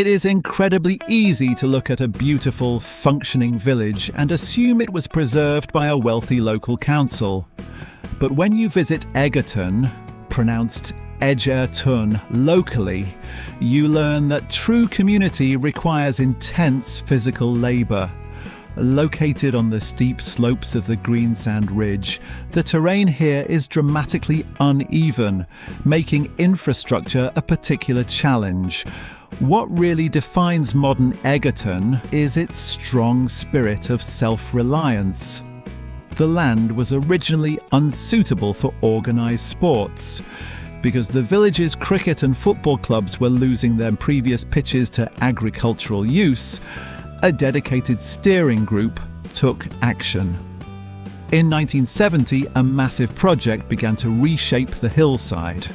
It is incredibly easy to look at a beautiful, functioning village and assume it was preserved by a wealthy local council. But when you visit Egerton, pronounced Edgerton locally, you learn that true community requires intense physical labour. Located on the steep slopes of the Greensand Ridge, the terrain here is dramatically uneven, making infrastructure a particular challenge. What really defines modern Egerton is its strong spirit of self-reliance. The land was originally unsuitable for organised sports. Because the village's cricket and football clubs were losing their previous pitches to agricultural use, a dedicated steering group took action. In 1970, a massive project began to reshape the hillside.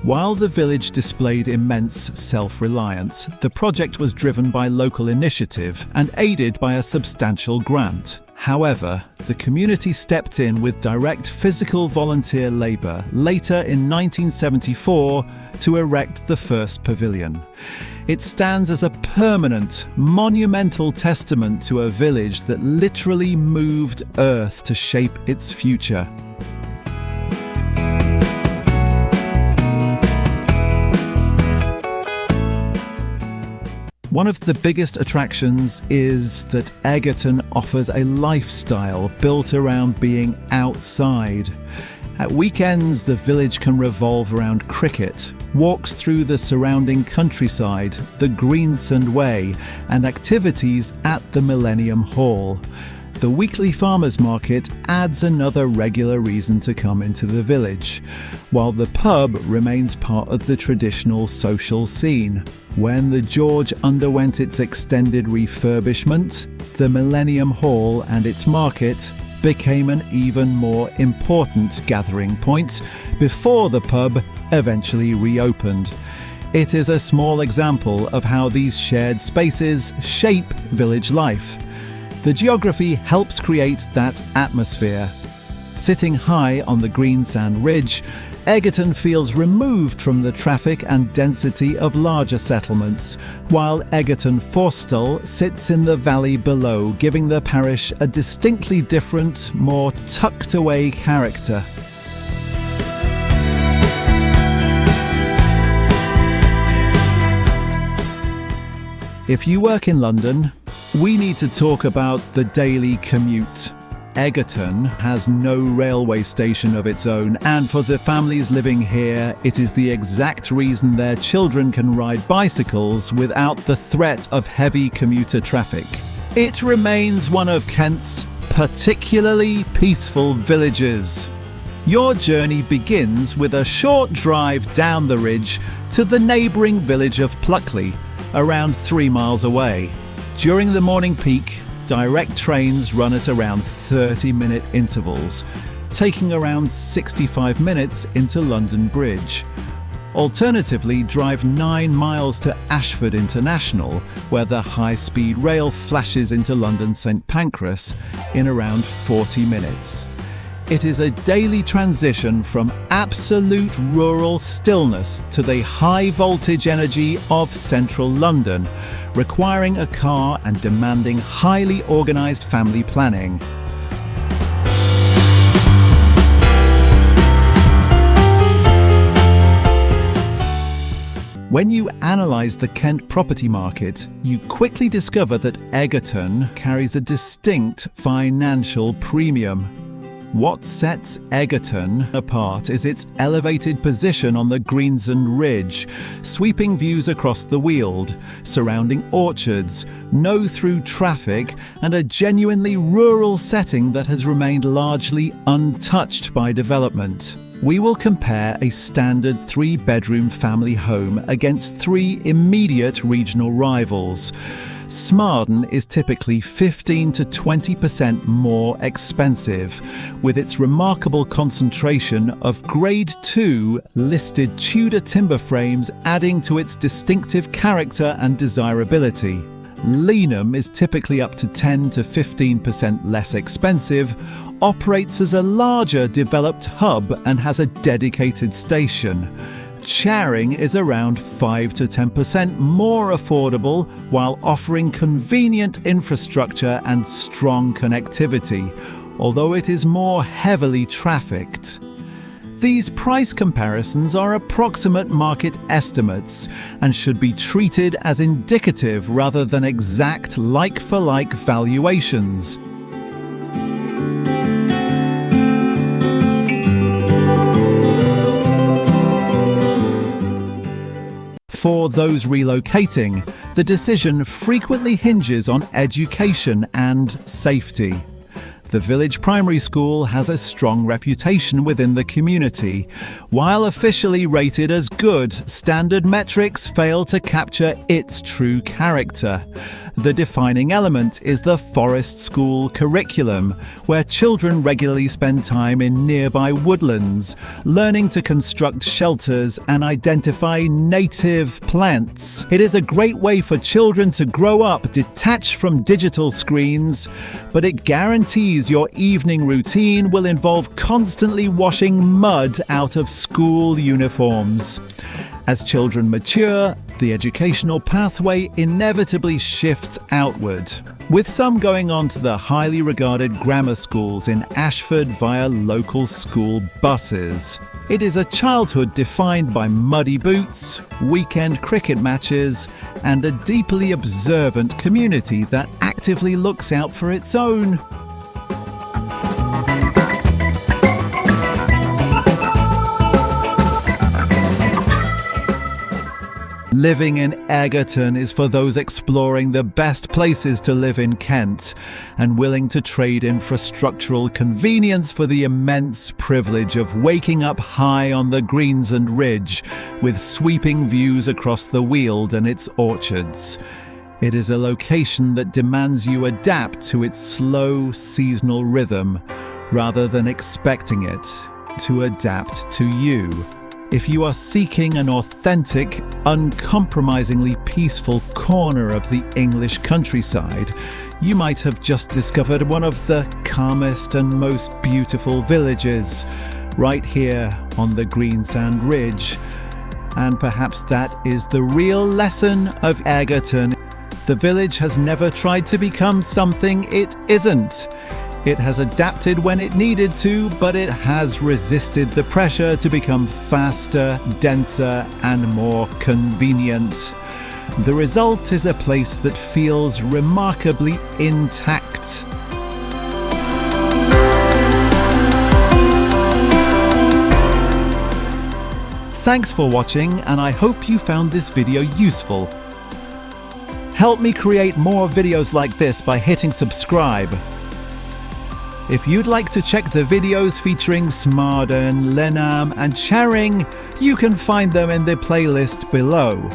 While the village displayed immense self-reliance, the project was driven by local initiative and aided by a substantial grant. However, the community stepped in with direct physical volunteer labour later in 1974 to erect the first pavilion. It stands as a permanent, monumental testament to a village that literally moved earth to shape its future. One of the biggest attractions is that Egerton offers a lifestyle built around being outside. At weekends, the village can revolve around cricket, walks through the surrounding countryside, the Greensand Way, and activities at the Millennium Hall. The weekly farmers market adds another regular reason to come into the village, while the pub remains part of the traditional social scene. When the George underwent its extended refurbishment, the Millennium Hall and its market became an even more important gathering point before the pub eventually reopened. It is a small example of how these shared spaces shape village life. The geography helps create that atmosphere. Sitting high on the Greensand Ridge, Egerton feels removed from the traffic and density of larger settlements, while Egerton Forstall sits in the valley below, giving the parish a distinctly different, more tucked-away character. If you work in London, we need to talk about the daily commute. Egerton has no railway station of its own, and for the families living here, it is the exact reason their children can ride bicycles without the threat of heavy commuter traffic. It remains one of Kent's particularly peaceful villages. Your journey begins with a short drive down the ridge to the neighbouring village of Pluckley, around 3 miles away. During the morning peak, direct trains run at around 30-minute intervals, taking around 65 minutes into London Bridge. Alternatively, drive 9 miles to Ashford International, where the high-speed rail flashes into London St Pancras in around 40 minutes. It is a daily transition from absolute rural stillness to the high-voltage energy of central London, requiring a car and demanding highly organised family planning. When you analyse the Kent property market, you quickly discover that Egerton carries a distinct financial premium. What sets Egerton apart is its elevated position on the Greensand Ridge, sweeping views across the Weald, surrounding orchards, no through traffic, and a genuinely rural setting that has remained largely untouched by development. We will compare a standard 3-bedroom family home against 3 immediate regional rivals. Smarden is typically 15 to 20% more expensive, with its remarkable concentration of Grade 2 listed Tudor timber frames adding to its distinctive character and desirability. Lenham is typically up to 10 to 15% less expensive, operates as a larger developed hub and has a dedicated station. Charing is around 5 to 10% more affordable while offering convenient infrastructure and strong connectivity, although it is more heavily trafficked. These price comparisons are approximate market estimates and should be treated as indicative rather than exact like-for-like valuations. For those relocating, the decision frequently hinges on education and safety. The village primary school has a strong reputation within the community. While officially rated as good, standard metrics fail to capture its true character. The defining element is the Forest School curriculum, where children regularly spend time in nearby woodlands, learning to construct shelters and identify native plants. It is a great way for children to grow up detached from digital screens, but it guarantees your evening routine will involve constantly washing mud out of school uniforms. As children mature, the educational pathway inevitably shifts outward, with some going on to the highly regarded grammar schools in Ashford via local school buses. It is a childhood defined by muddy boots, weekend cricket matches, and a deeply observant community that actively looks out for its own. Living in Egerton is for those exploring the best places to live in Kent and willing to trade infrastructural convenience for the immense privilege of waking up high on the Greensand Ridge with sweeping views across the Wealden and its orchards. It is a location that demands you adapt to its slow seasonal rhythm rather than expecting it to adapt to you. If you are seeking an authentic, uncompromisingly peaceful corner of the English countryside, you might have just discovered one of the calmest and most beautiful villages, right here on the Greensand Ridge. And perhaps that is the real lesson of Egerton. The village has never tried to become something it isn't. It has adapted when it needed to, but it has resisted the pressure to become faster, denser, and more convenient. The result is a place that feels remarkably intact. Thanks for watching, and I hope you found this video useful. Help me create more videos like this by hitting subscribe. If you'd like to check the videos featuring Smarden, Lenham and Charing, you can find them in the playlist below.